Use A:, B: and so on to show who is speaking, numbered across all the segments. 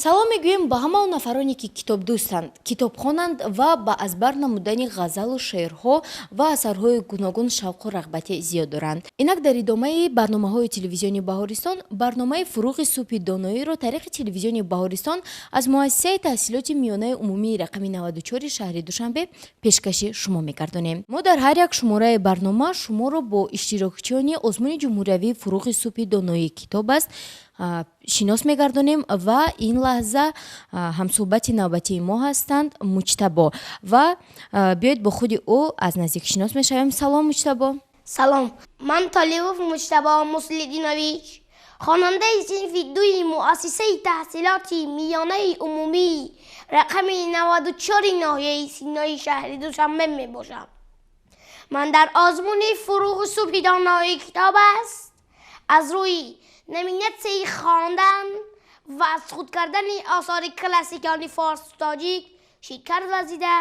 A: салом мегӯем ба ҳамаон нафароне ки китобдӯстанд, китобхонанд ва ба азбар намудани ғазалу шеърҳо ва асарҳои гуногун шавқу рағбати зиёд доранд. Инак дар идомаи барномаҳои телевизиони Баҳористон, барномаи Фуруғи Субҳи Доноиро тариқи телевизиони Баҳористон аз муассисаи таҳсилоти миёнаи умумии рақами 94 шаҳри Душанбе пешкаши шумо мегардонем. Мо дар ҳар як шумораи барнома шуморо бо иштирокчиёни озмуни ҷумҳуриявии Фуруғи Субҳи Доноӣ китоб аст шинос мегардонем ва ин лаҳза ҳамсӯҳбати навбатии мо ҳастанд Муҷтабо ва биёед бо худи ӯ аз наздик шинос мешавем. Салом Муҷтабо.
B: Салом, ман Толибов Муҷтабо Муслидинович, хонандаи синфи дуи муассисаи таҳсилоти миёнаи умумии рақами 94 ноҳияи Синои шаҳри Душанбе мебошам. Ман дар озмуни Фуруғи Субҳи Доноӣ китоб аст аз рӯи номинатсияи хондан ва аз худ кардани осори классикони форсу тоҷик ширкат варзида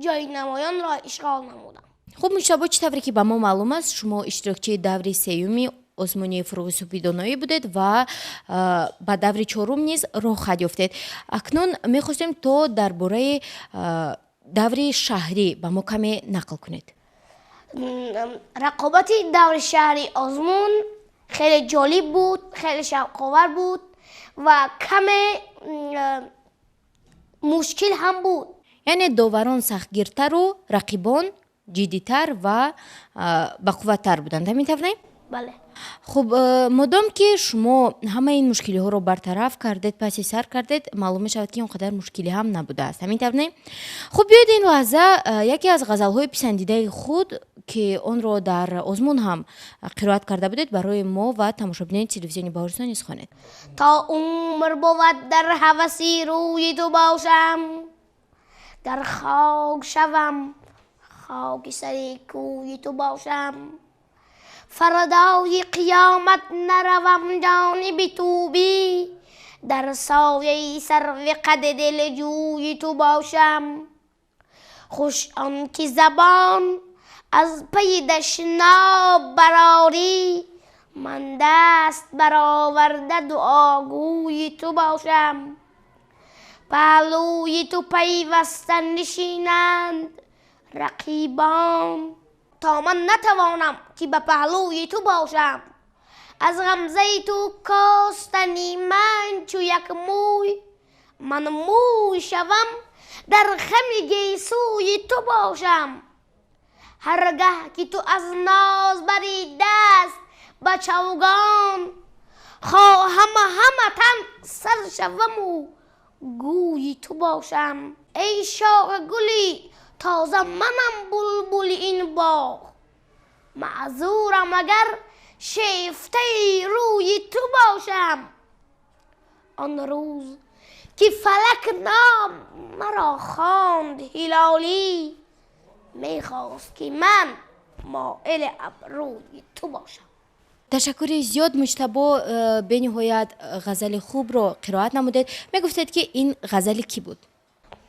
B: ҷои намоёнро ишғол намудам.
A: хуб Муҷтабо, чӣ тавре ки ба мо маълум аст, шумо иштирокчии даври сеюми озмуни Фуруғи Субҳи Доноӣ будед ва ба даври чорум низ роҳ хат ёфтед. Акнун мехостем то дар бораи даври шаҳрӣ ба мо каме нақл кунед.
B: рақобати даври шаҳри озмун خیلی جالب بود، خیلی شوق‌آور بود و کم مشکل هم بود.
A: یعنی داوران سختگیرتر و رقیبان جدی‌تر و بقوت‌تر بودند. همین طوره؟
B: بله.
A: خب مادام که شما همه این مشکلی ها رو برطرف کردید، پس سر کردید، معلوم شود که اونقدر مشکلی هم نبوده است. همین طوره؟ خب بیاید این لحظه یکی از غزل‌های پسندیده خود که اون رو در آزمون هم قرائت کرده بودید برای ما و تماشابینان تلویزیونی بهارستان نیز خوانید.
B: تا عمر بود در هوسی روی تو باشم، در خاک شوم خاک سر کوی تو باشم، فردای قیامت نروم جانب تو بی، در سایه سرو قد دل جوی تو باشم. خوش آن که زبان از پی دشنام برآری، من دست برآورده دعاگوی تو باشم. پهلوی تو پیوسته نشینند رقیبان، تا من نتوانم که به پهلوی تو باشم. از غمزه تو کاستنی من چو یک موی، من موی شوم در خم گیسوی تو باشم. هرگه که تو از ناز بری دست به چوگان، خواهم همه تن سر شوم و گوی تو باشم. ای شاخ گلی تازه منم بلبل این باغ، معذورم اگر شیفته روی تو باشم. آن روز که فلک نام مرا خواند هلالی، میخواست که من مائل ابروی تو باشم.
A: تشکر زیاد مجتبی، به نهایت غزل خوب رو قرائت نمودید. میگفتید که این غزل کی بود؟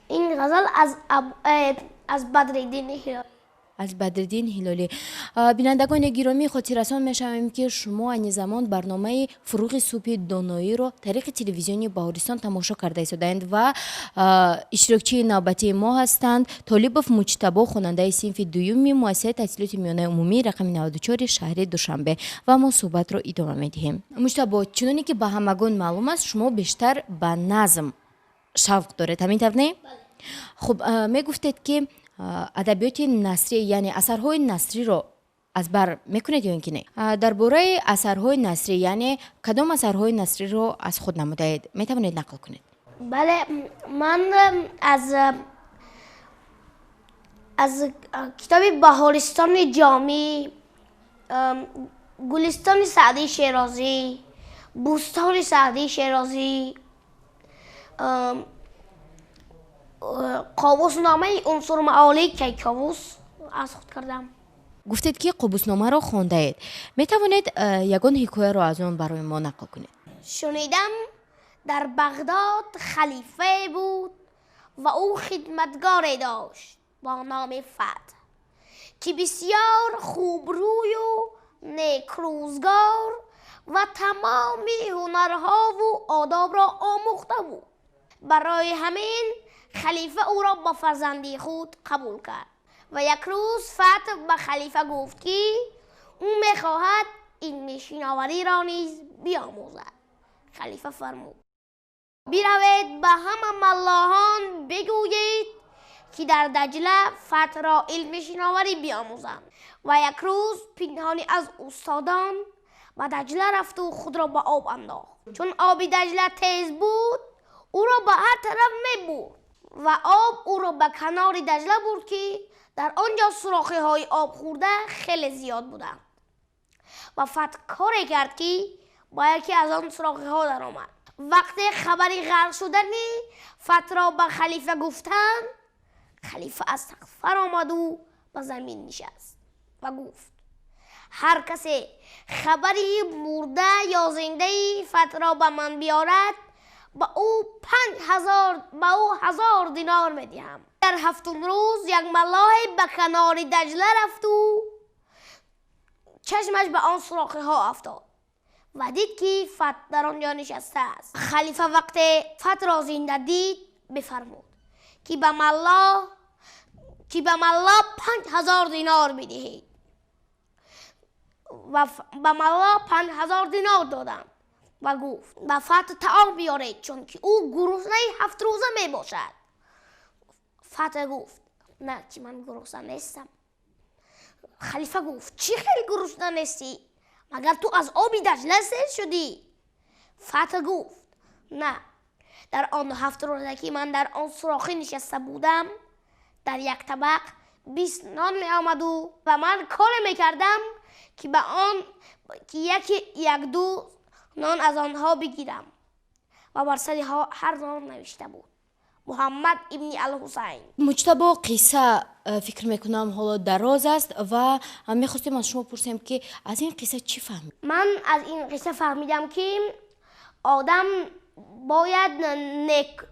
B: این غزل از بدرالدین هلالی.
A: از بدرالدین هلالی. بینندگان گرامی، خاطررسان میشویم که شما این زمان برنامه فروغ صبح دانایی رو طریق تلویزیونی بهارستان تماشا کرده ایستادند و اشتراکچی نوبتی ما هستند طالبوف مجتبی، خواننده صنف دوم مؤسسه تحصیلات میانه عمومی رقم 94 شهر دوشنبه و ما صحبت رو ادامه میدیم. مجتبی، چنانکه که به همگان معلوم است شما بیشتر به نظم شوق دارید، همین طوره؟ خب میگفتید که ادبیات نثری یعنی اثرهای نثری رو از بر میکنید یا اینکه نه؟ درباره اثرهای نثری یعنی کدام اثرهای نثری رو از خود نمودید؟ میتوانید نقل کنید؟
B: بله، من از کتاب بهارستان جامی، گلستان سعدی شیرازی، بوستان سعدی شیرازی، قابوسنامه عنصر معالی کیکاووس از خود کردم.
A: گفتید که قابوسنامه را خوانده اید. می توانید یگان حکایه را از آن برای ما نقل کنید؟
B: شنیدم در بغداد خلیفه بود و او خدمتگاری داشت با نام فتح که بسیار خوبروی و نیکروزگار و تمامی هنرها و آداب را آموخته بود. برای همین خلیفه او را با فرزندی خود قبول کرد و یک روز فتح به خلیفه گفت که او میخواهد این نشیناوری را نیز بیاموزد. خلیفه فرمود بیروید به همه ملاحان بگویید که در دجله فتح را علم نشیناوری بیاموزند. و یک روز پنهانی از استادان و دجله رفت و خود را به آب انداخت. چون آب دجله تیز بود او را به هر طرف می برد و آب او را به کنار دجله برد که در آنجا سوراخی های آب خورده خیلی زیاد بودند و فتح کاری کرد که با یکی از آن سوراخی ها در آمد. وقتی خبری غرق شدنی فتح را به خلیفه گفتند، خلیفه از تخت آمد و به زمین نشست و گفت هر کسی خبری مرده یا زنده فتح را به من بیارد با او 1000 دینار میدهم. در هفتم روز یک ملاح به کنار دجله رفت و چشمش به آن سوراخی ها افتاد و دید که فتح در آنجا نشسته است. خلیفه وقتی فتح را زنده دید بفرمود که به ملاح 5000 دینار بدهید و به ملاح 5000 دینار دادند و گفت به فتح طعام بیارید چون که او گرسنه 7 روزه می باشد. فتح گفت نه که من گرسنه نیستم. خلیفه گفت چی خیلی گرسنه نیستی؟ مگر تو از آب دجله سیر شدی؟ فتح گفت نه، در آن 7 روزه که من در آن سوراخی نشسته بودم در یک طبق 20 نان می آمد و من کار می کردم که به آن که یک دو نان از آنها بگیرم و بر سر هر نان نوشته بود محمد ابن الحسین.
A: مجتبی قصه فکر میکنم حالا دراز است و میخواستیم از شما پرسیم که از این قصه چی فهمید؟
B: من از این قصه فهمیدم که آدم باید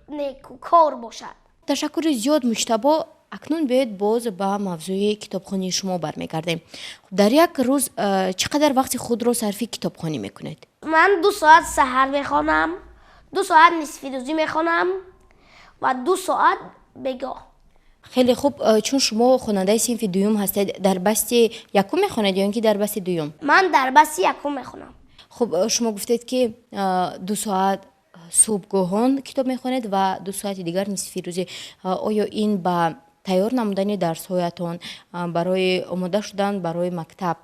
B: نیکوکار باشد.
A: تشکر زیاد مجتبی. اکنون باید باز به موضوع کتابخوانی شما برمیگردیم. در یک روز چقدر وقت خود را صرف کتابخوانی میکنید؟
B: من 2 ساعت سحر میخوانم، 2 ساعت نصف روزی میخوانم و 2 ساعت بگاه.
A: خیلی خوب. چون شما خواننده صنف دوم هستید، در بست یکم میخوانید یا اینکه در بست دوم؟
B: من در بست یکم میخوانم.
A: خب شما گفتید که 2 ساعت صبحگاهان کتاب میخوانید و 2 ساعت دیگر نصف روزی. آیا این با تیار نمودن درس‌هایتان برای آماده شدن برای مکتب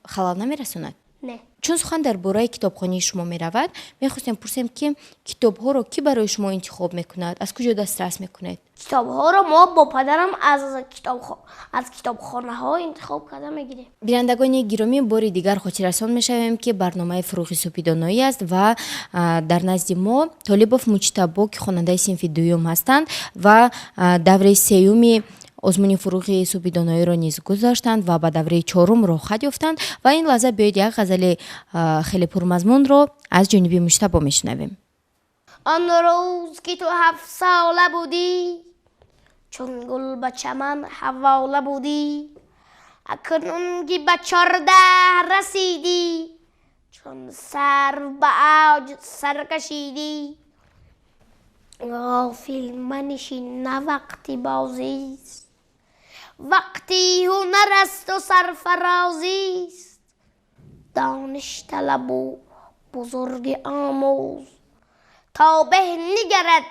A: خلل نمیرساند؟
B: نه.
A: چون سخن درباره کتابخوانی شما میرود، میخواستیم پرسیم که کتاب‌ها را کی برای شما انتخاب میکند؟ از کجا دسترس میکنید؟
B: کتاب‌ها را ما با پدرم از کتابخانه ها انتخاب کرده میگیریم.
A: بینندگان گرامی، باری دیگر خاطررسان میشویم که برنامه فروغ صبحی دانایی است و در نزد ما طالبوف مجتبی که خواننده صنف دوم هستند و دوره سوم آزمون فروغ صبحی دانایی را نیز گذاشتند و به دوره 4 راه یافتند و این لحظه بیاید یک غزل خیلی پرمضمون را از جانب مجتبی میشنویم.
B: آن روز که تو 7 ساله بودی، چون گل به چمن حواله بودی، اکنون که به 14 رسیدی، چون سر به اوج سر کشیدی. غافل منشین نه وقتی بازیست، وقتی هنر است و سرفرازیست. دانش طلب و بزرگ آموز، تا به نگرد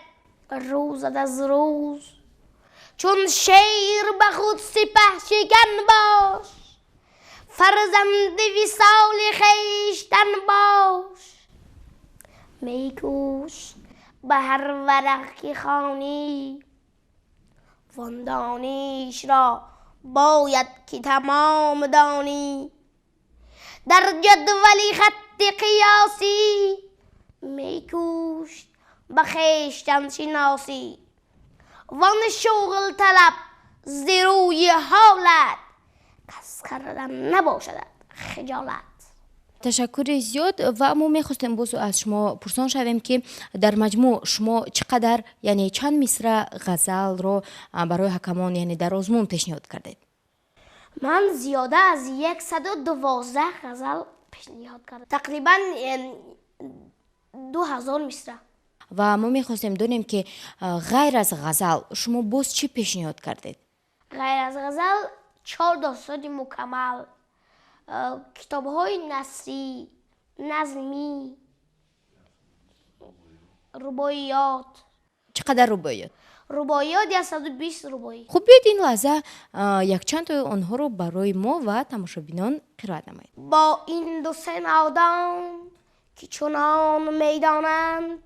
B: روزت از روز. چون شیر به خود سپه شکن باش، فرزند وصال خویشتن باش. میکوش به هر ورق که خوانی، وان دانش را باید که تمام دانی. در جدول خط قیاسی، میکوش به خویشتن شناسی. وان شغل طلب ز روی حالت، کس کردن نباشد خجالت.
A: تشکر زیاد. و ما میخواستیم باز از شما پرسان شویم که در مجموع شما چقدر، یعنی چند مصرع غزل را برای حکمان یعنی در آزمون پیشنهاد کردید؟
B: من زیاده از 112 غزل پیشنهاد کردم، تقریبا 2000 مصرع.
A: و ما میخواستیم دونیم که غیر از غزل شما باز چی پیشنهاد کردید؟
B: غیر از غزل 4 داستان مکمل، کتاب های نثری، نظمی، رباعیات.
A: چقدر رباعیات؟
B: رباعیات 120 رباعی.
A: خب بیاید این لحظه یک چند تا آنها رو برای ما و تماشابینان قرائت نمایید.
B: با این 2 نادان که چنان میدانند،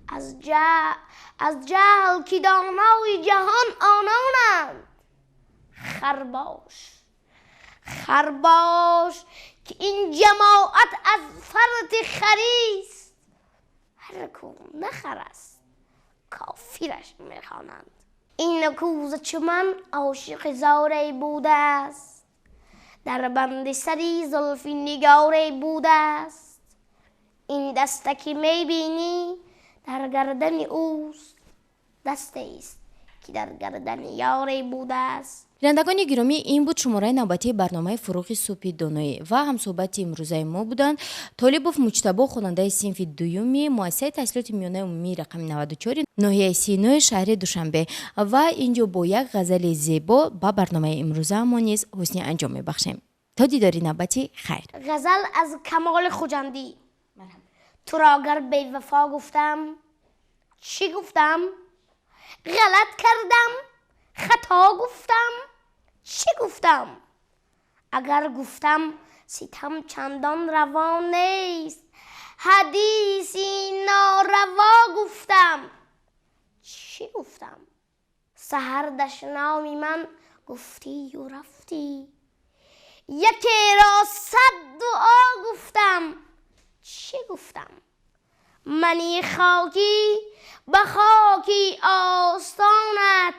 B: از جهل که دانای جهان آنانند. خرباش که این جماعت از فرط خریست، هر کو نخرست کافرش میخوانند. این کوزه چمن عاشق زاره بوده است، در بند سری زلف نگاره بوده است. این دسته که میبینی در گردن اوست، دسته است که در گردن یاره بوده است.
A: بینندگان گرامی، این بود شماره نوبتی برنامه فروغ صبح دانایی و هم صحبت امروزه ما بودند طالبوف مجتبی، خواننده صنف دومی مؤسسه تحصیلات میانه عمومی رقم 94 ناحیه 39 شهر دوشنبه و اینجا با یک غزل زیبا با برنامه امروزه ما نیز حسن انجام میبخشیم. تا دیداری نوبتی خیر.
B: غزل از کمال خجندی. تو را اگر بی وفا گفتم چی گفتم؟ غلط کردم، خطا گفتم، چی گفتم؟ اگر گفتم ستم چندان روا نیست، حدیثی ناروا گفتم، چی گفتم؟ سحر دشنامی من گفتی و رفتی، یکی را 100 دعا گفتم، چی گفتم؟ منی خاکی به خاکی آستانت،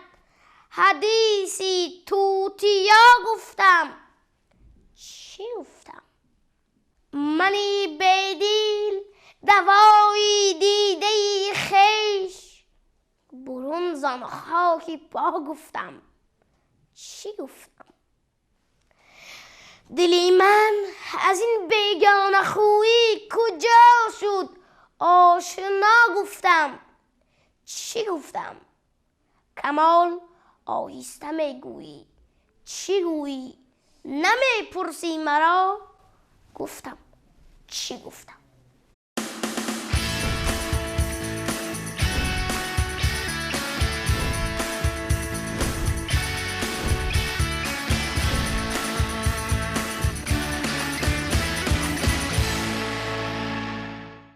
B: حدیثی توتیا گفتم، چی گفتم؟ منی بیدیل دوایی دیده خیش، برون زان خاکی پا گفتم، چی گفتم؟ دلی من از این بیگانه خویی کجا شد آشنا گفتم، چی گفتم؟ کمال آهسته میگویی چی گویی، نمیپرسی مرا، گفتم چی گفتم؟